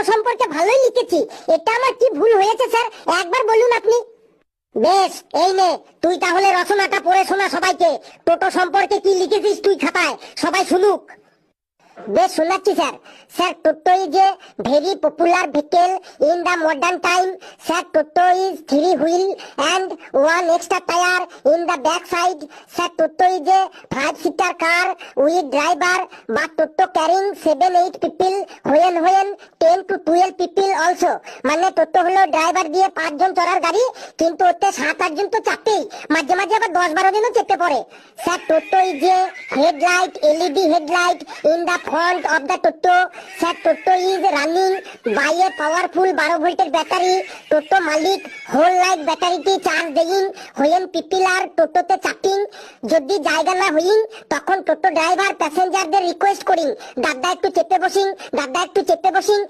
সম্পর্কে ভালোই লিখেছি, এটা আমার কি ভুল হয়েছে স্যার একবার বলুন আপনি। বেশ, এই নে তুই তাহলে রচনাটা পড়ে শোনা সবাইকে। টোটো সম্পর্কে কি লিখেছিস তুই খাতায়, সবাই শুনুক। বেশ শোনাচ্ছি sir. Sir, toto is a very popular vehicle in the modern time. Sir, toto is 3 wheel and 1 extra tire in the back side. Sir, toto is a 5-seater car with driver, but toto carrying 7-8 people when 10 to 12 people also. মানে টোটো হলো driver দিয়ে 5 জন চড়ার গাড়ি, কিন্তু ওতে 7-8 জন তো চাপতেই, মাঝে মাঝে আবার 10-12 জনও চেপে পড়ে। Sir, toto is a headlight, LED headlight in the front of the toto. Sir, toto is running by a powerful 12 ভোল্টের ব্যাটারি. টোটো মালিক হোল লাইট ব্যাটারিটি চার্জ দেইন when people are টোটোতে চাপিং। যদি জায়গা না হইন তখন টোটো ড্রাইভার প্যাসেঞ্জারদের রিকোয়েস্ট করিন, দাদা একটু চেপে বসিন, দাদা একটু চেপে বসিন।